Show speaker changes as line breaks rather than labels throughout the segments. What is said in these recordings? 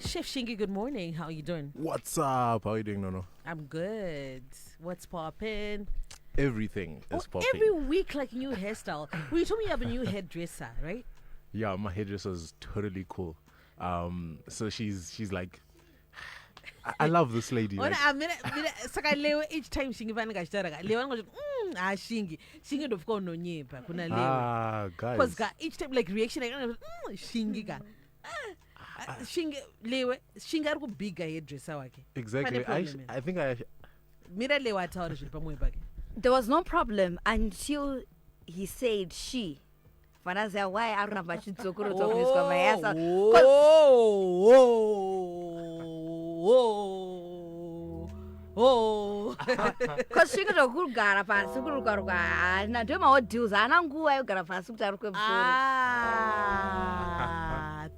Chef Shingi, good morning. How are you doing?
What's up? How are you doing, Nono?
I'm good. What's poppin'?
Everything is popping.
Every week, like new hairstyle. Well, you told me you have a new hairdresser, right?
Yeah, my hairdresser is totally cool. So she's like, I love this lady. Like,
Each time Shingi van gashtara, Shingi. Shingi do fko no nyepa. Kuna lewe.
guys.
Because each time like reaction, Shingi ga. Shingi lewe. Shingi are big hairdresser wake.
Exactly. I think I.
Mira lewa tawa shili pamoja bagi.
There was no problem until he said she. Fanazia, why I don't have much to talk to my ass. Because she got a good garafan, super garuga, and I do my own deals. And I'm going to garafan.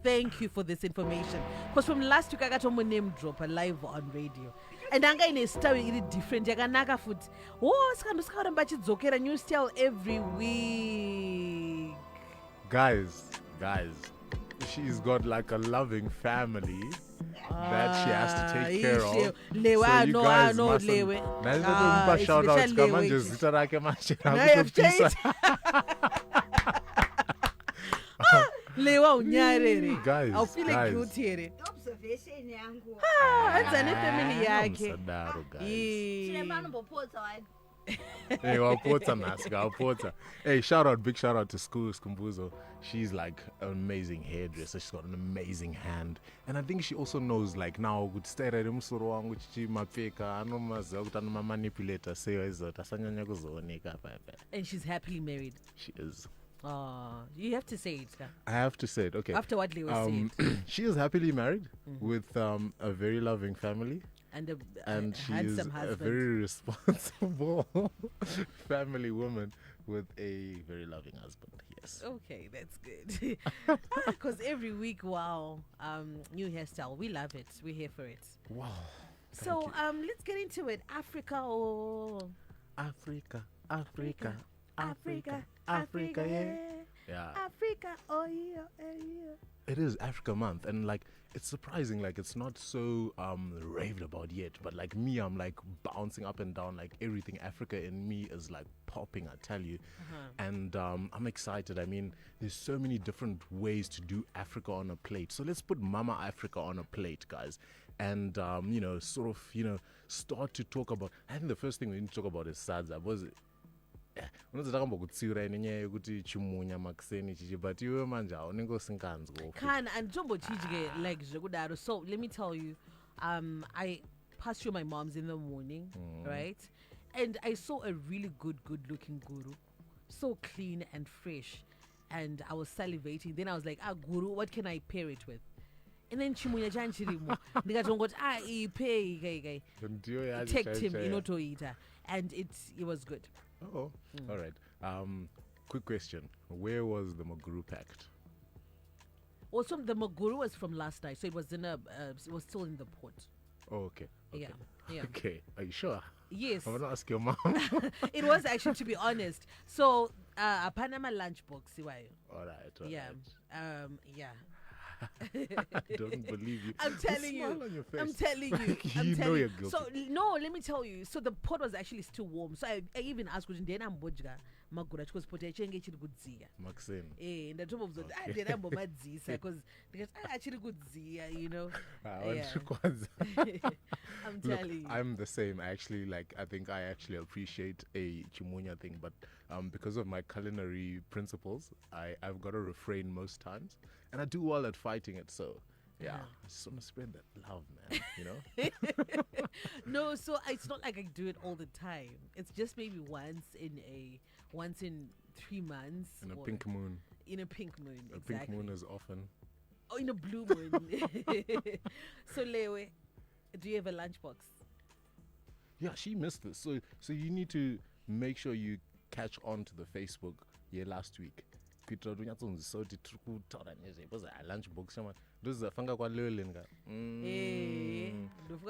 Thank you for this information. Because from last week I got on my name drop live on radio. And I'm going to style it different. I got food. Oh, it's going to be a new style every week.
Guys, she's got like a loving family that she has to take care of. So you guys mustn't. Shout out
Lewa unyarere.
Guys,
I'll feel like cute here.
Observation yangu.
It's a family yake.
Hey, big shout out to Schools Kumbuzo. She's like an amazing hairdresser. She's got an amazing hand, and I think she also knows like now good stay at
and she's happily married.
She is.
You have to say it.
I have to say it. Okay.
After what Leo said,
she is happily married with a very loving family.
And
she
handsome
is
husband.
a very responsible family woman with a very loving husband. Yes.
Okay, that's good. Because every week, wow, new hairstyle. We love it. We're here for it.
Wow.
So let's get into it. Africa,
Africa,
yeah.
Yeah.
Africa, oh yeah.
It is Africa month, and like it's surprising, like it's not so raved about yet, but like me, I'm like bouncing up and down, like everything Africa in me is like popping, I tell you. And I'm excited. I mean, there's so many different ways to do Africa on a plate, so let's put Mama Africa on a plate, guys, and start to talk about. I think the first thing we need to talk about is Sadza. Was it? But you manja
like so let me tell you, I passed through my mom's in the morning, right? And I saw a really good looking guru, so clean and fresh, and I was salivating. Then I was like, guru, what can I pair it with? And then Chimunya Janchirimu, text him, to eat her, and it was good.
Oh, all right. Quick question: where was the Maguru packed?
Also, the Maguru was from last night, so it was it was still in the port.
Oh, okay.
Yeah.
Okay, are you sure?
Yes.
I'm gonna ask your mom.
It was actually, to be honest. So, a Panama lunchbox.
All right.
Yeah. Yeah.
I don't believe you.
I'm telling you. I'm telling you.
You know you're guilty.
So no, let me tell you. So the pot was actually still warm. So I even asked question. Then I'm bojga magura because pot chenge chiri good zia.
Maxine.
In the top of the then I'm bomadzisa because actually good zia. I'm telling you.
I'm the same. I think I actually appreciate a chimunya thing, but because of my culinary principles, I've got to refrain most times, and I do well at fighting it. So yeah, I just want to spread that love, man.
No, so it's not like I do it all the time. It's just maybe once in 3 months.
In a pink moon.
In a pink moon,
a
exactly.
Pink moon is often.
Oh, in a blue moon. So Lewe, do you have a lunchbox?
Yeah, she missed this. So you need to make sure you catch on to the Facebook last week.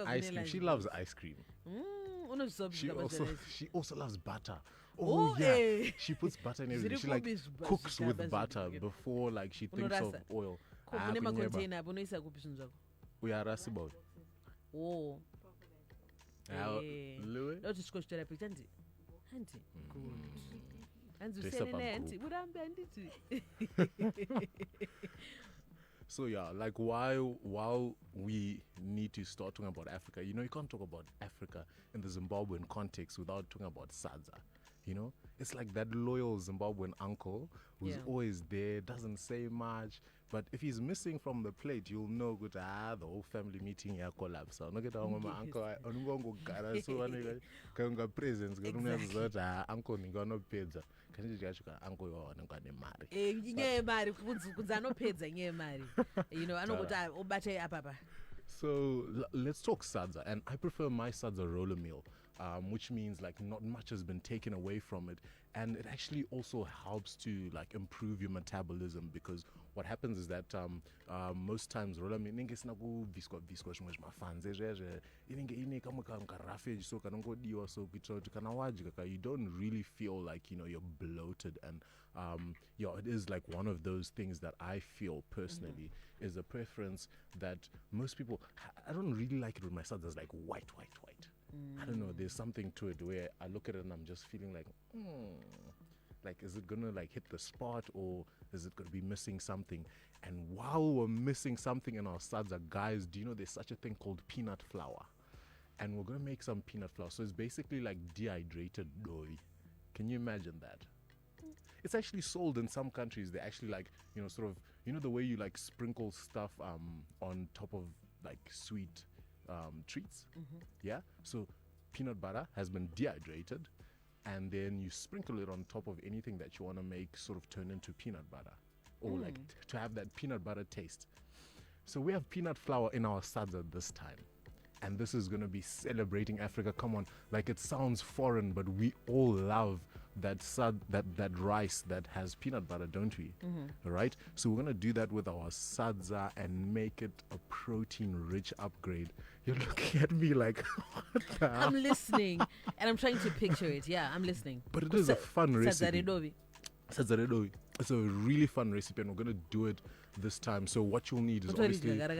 Ice cream. She loves ice cream. She also loves butter. Oh yeah, she puts butter in everything. She like cooks with butter before like she thinks of oil. We are Rasibot.
Oh.
Louis?
Not just coach therapy, auntie. Auntie. Good. And you
Dress
say
up and
auntie.
group.
Would I be
So yeah, like while we need to start talking about Africa, you can't talk about Africa in the Zimbabwean context without talking about Sadza. It's like that loyal Zimbabwean uncle who's always there, doesn't say much, but if he's missing from the plate, you'll know good. The whole family meeting here collapse. So look at my uncle. So presents. Uncle ningono pizza. Can you just uncle you mari?
I know what I
So let's talk Sadza, and I prefer my Sadza roller meal, which means like not much has been taken away from it, and it actually also helps to like improve your metabolism, because what happens is that most times roller meal visco you don't really feel like you're bloated, and it is like one of those things that I feel personally is a preference that most people. I don't really like it with my son. There's like white. I don't know. There's something to it where I look at it and I'm just feeling like, like is it gonna like hit the spot, or is it gonna be missing something? And while we're missing something in our Sadza, guys, do you know there's such a thing called peanut flour? And we're gonna make some peanut flour. So it's basically like dehydrated Dovi. Can you imagine that? It's actually sold in some countries. They actually like, sort of, the way you like sprinkle stuff on top of like sweet treats. Yeah. So peanut butter has been dehydrated, and then you sprinkle it on top of anything that you want to make sort of turn into peanut butter, or like to have that peanut butter taste. So we have peanut flour in our Sadza this time. And this is going to be celebrating Africa. Come on, like it sounds foreign, but we all love that rice that has peanut butter, don't we? Right? So we're going to do that with our Sadza and make it a protein-rich upgrade. You're looking at me like, what the hell?
I'm listening, and I'm trying to picture it. Yeah, I'm listening.
But it is a fun recipe.
Sadza Dovi.
It's a really fun recipe, and we're going to do it this time. So what you'll need is obviously saka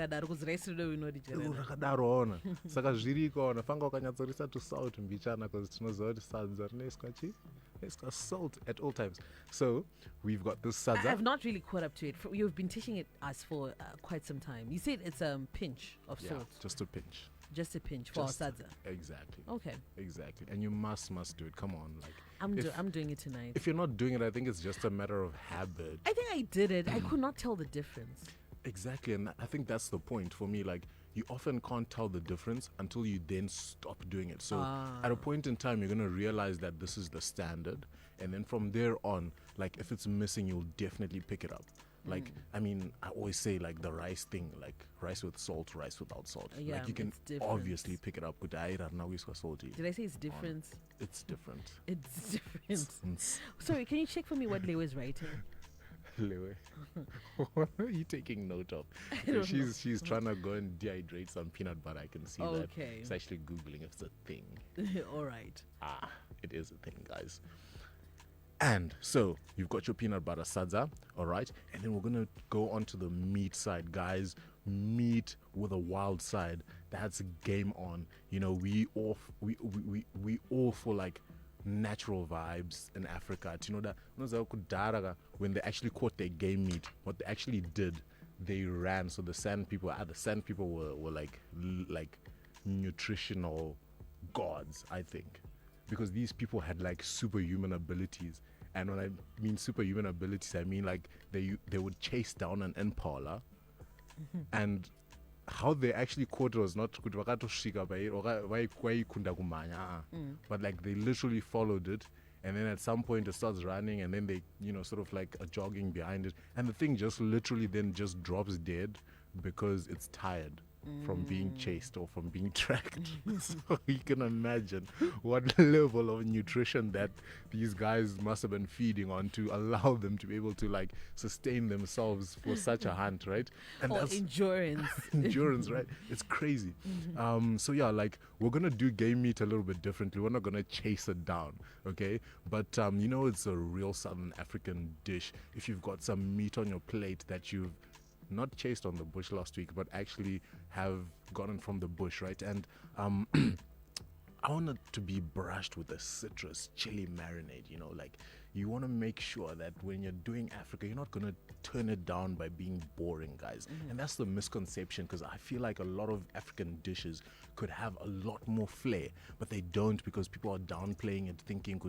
zviriko nafanga ukanyatsorisa to salt mbichana, because tinoziva kuti sadza rinoiswa salt at all times. So we've got this sadza.
I've not really caught up to it. You've been teaching us for quite some time. You said it's a pinch of salt.
Just a pinch.
Just a pinch for Sadza.
Exactly.
Okay.
Exactly. And you must do it. Come on, like
I'm doing it tonight.
If you're not doing it, I think it's just a matter of habit.
I think I did it. I could not tell the difference.
Exactly, and I think that's the point for me. Like, you often can't tell the difference until you then stop doing it. So at a point in time, you're going to realize that this is the standard, and then from there on, like if it's missing, you'll definitely pick it up. Like, I mean, I always say like the rice thing, like rice with salt, rice without salt.
Yeah,
like you can obviously pick it up. Did I say it's different? It's different.
It's different. Sorry, can you check for me what Leo is writing?
Lewe. What are you taking note of? She's trying to go and dehydrate some peanut butter. I can see that. She's actually Googling if it's a thing.
All right.
It is a thing, guys. And so you've got your peanut butter Sadza, all right? And then we're going to go on to the meat side, guys. Meat with a wild side. That's game on. We all for like natural vibes in Africa. You know that when they actually caught their game meat, what they actually did, they ran. So the sand people were like nutritional gods, I think, because these people had like superhuman abilities. And when I mean superhuman abilities, I mean like they would chase down an impala, and how they actually caught it was not good, but like they literally followed it, and then at some point it starts running, and then they sort of like are jogging behind it, and the thing just literally then just drops dead because it's tired from being chased or from being tracked. So you can imagine what level of nutrition that these guys must have been feeding on to allow them to be able to like sustain themselves for such a hunt, right?
And that's endurance.
Endurance, right? It's crazy. So yeah, like we're gonna do game meat a little bit differently. We're not gonna chase it down, okay? But it's a real Southern African dish. If you've got some meat on your plate that you've not chased on the bush last week, but actually have gotten from the bush, right? And I want it to be brushed with a citrus chili marinade, you know, like you want to make sure that when you're doing Africa, you're not going to turn it down by being boring, guys. And that's the misconception, because I feel like a lot of African dishes could have a lot more flair, but they don't, because people are downplaying it, thinking,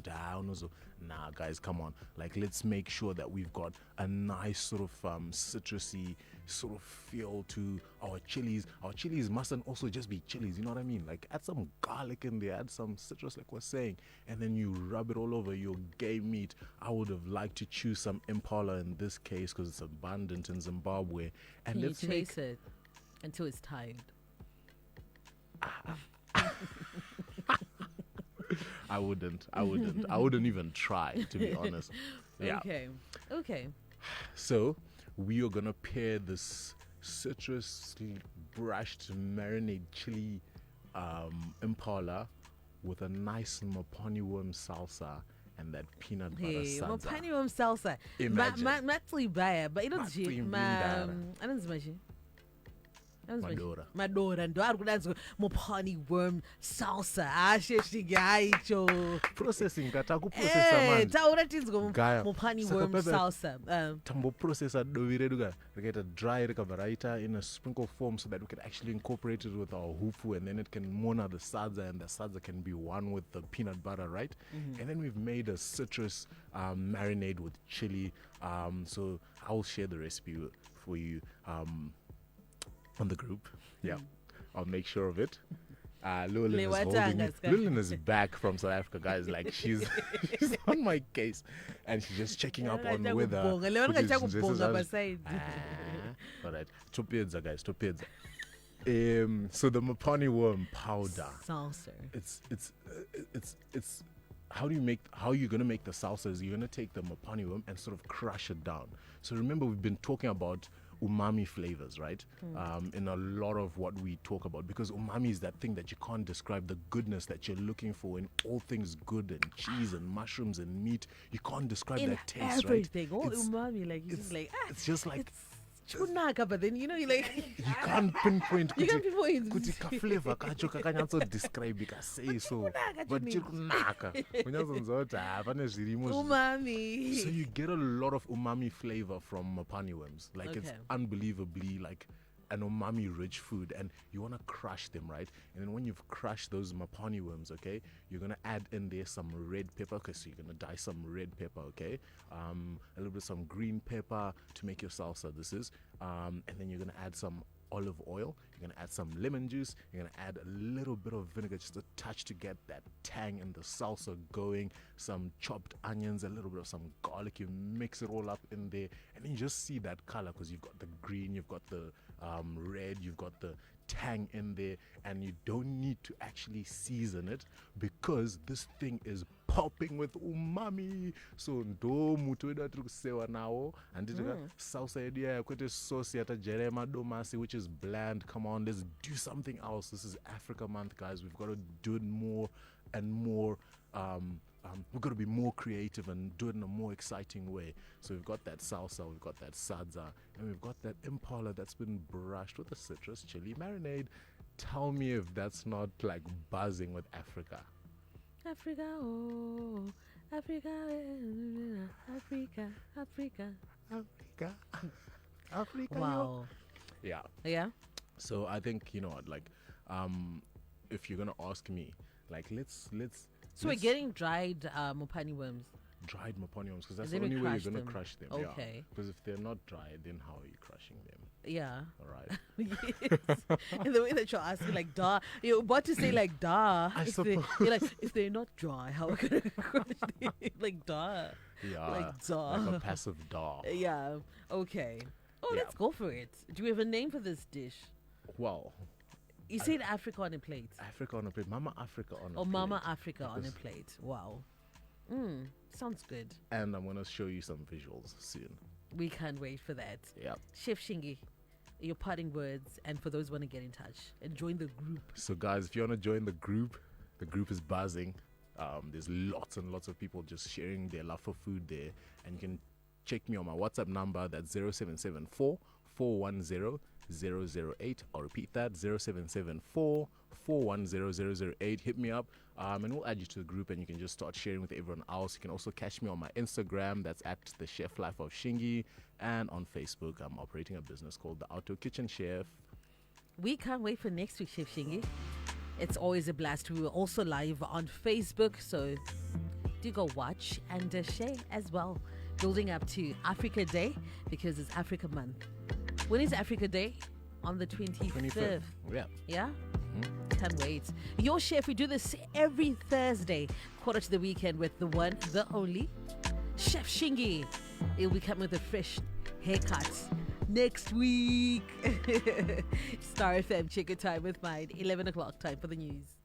nah, guys, come on. Like, let's make sure that we've got a nice sort of citrusy sort of feel to our chilies. Our chilies mustn't also just be chilies, you know what I mean? Like, add some garlic in there, add some citrus, like we're saying, and then you rub it all over your game meat. I would have liked to choose some impala in this case because it's abundant in Zimbabwe. And
Can you
let's make
chase it until it's tired?
I wouldn't even try, to be honest. Yeah.
Okay.
So we are gonna pair this citrusly brushed marinade chili impala with a nice mapani worm salsa and that peanut butter
Hey,
sadza.
mapani worm salsa.
Imagine.
Matlibaya, but it doesn't.
Matlibindara.
I don't imagine.
Madora.
ndo ari kudanzwa mupani worm salsa asheshigayicho
Processing katakuprocessa manje.
taura tinzwa
Gaya.
mupani
Saka
worm
pepe-
salsa
Tamboprocessa dovi redu ga rikaita dry rikabva raita in a sprinkle form so that we can actually incorporate it with our hufu, and then it can mona the sadza, and the sadza can be one with the peanut butter, right? And then we've made a citrus marinade with chili. So I'll share the recipe for you on the group. Yeah, I'll make sure of it. Lulin is back from South Africa, guys. Like she's on my case, and she's just checking up on whether. All right, topedza, guys, topedza. So the mapani worm powder.
salsa.
It's how are you gonna make the salsa is you're gonna take the mapani worm and sort of crush it down. So remember, we've been talking about umami flavors, right? In a lot of what we talk about, because umami is that thing that you can't describe, the goodness that you're looking for in all things good, and cheese and mushrooms and meat. You can't describe
In
that taste,
everything,
right?
all umami, like you're just like
It's just like
chunaka, but then you know you're like
you can't pinpoint
you can't pinpoint
kuti ka flavor kacho kakanyatso describe say so, but chikunaka unyazonzwa kuti pane zvirimo
umami.
so you get a lot of umami flavor from mapani worms. Like it's
Okay.
unbelievably like an umami rich food, and you want to crush them, right? And then when you've crushed those mapani worms, okay, you're gonna add in there some red pepper, okay, so you're gonna dye some red pepper, okay, a little bit of some green pepper to make your salsa. This is and then you're gonna add some olive oil, you're gonna add some lemon juice, you're gonna add a little bit of vinegar, just a touch to get that tang in the salsa going, some chopped onions, a little bit of some garlic. You mix it all up in there, and then you just see that color, because you've got the green, you've got the red, you've got the tang in there, and you don't need to actually season it, because this thing is popping with umami. So ndo mutu wedu atiri kusewa nawo, anditi salsa yedu ya kwete sauce yata jerema domasi, which is bland. Come on, let's do something else. This is Africa month, guys. We've got to do it more and more. We've got to be more creative and do it in a more exciting way. So we've got that salsa, we've got that sadza, and we've got that impala that's been brushed with a citrus chili marinade. Tell me if that's not like buzzing with Africa.
Africa, oh, Africa, Africa, Africa.
Africa.
Wow.
Yeah.
Yeah.
So I think, you know what, like, if you're gonna ask me, like, let's
So we're getting dried mopani worms.
dried mapani worms, because that's
And
the
then
only
we
way you're
crush
gonna
them.
crush them.
Okay.
Because if they're not dry, then how are you crushing them?
Yeah.
All right.
Yes. And the way that you're asking, like, duh. You're about to say, like, duh.
I
You're like, if they're not dry, how are we going to crush them? Like, duh.
Yeah.
Like, duh.
Like a passive dog.
Yeah. Okay. Oh,
Yeah.
let's go for it. Do we have a name for this dish?
Well,
You said Africa on a plate.
Africa on a plate. Mama Africa on a
Or
plate.
Mama Africa on a
Because-
plate. Wow. Sounds good.
And I'm going to show you some visuals soon.
We can't wait for that.
Yeah.
Chef Shingi, your parting words, and for those who want to get in touch and join the group.
So, guys, if you want to join the group is buzzing. There's lots and lots of people just sharing their love for food there. And you can check me on my WhatsApp number. That's 0774 410-008. I'll repeat that, 0774-410-008. Hit me up, and we'll add you to the group, and you can just start sharing with everyone else. You can also catch me on my Instagram, that's at the Chef Life of Shingi, and on Facebook, I'm operating a business called the Outdoor Kitchen Chef.
We can't wait for next week, Chef Shingi. It's always a blast. We were also live on Facebook, so do go watch and share as well. Building up to Africa Day, because it's Africa Month. When is Africa Day? On the 25th.
Yeah.
Yeah? Can't wait. Your chef, we do this every Thursday, quarter to the weekend, with the one, the only, Chef Shingi. He'll be coming with a fresh haircut next week. Star FM, check your time with mine, 11 o'clock, time for the news.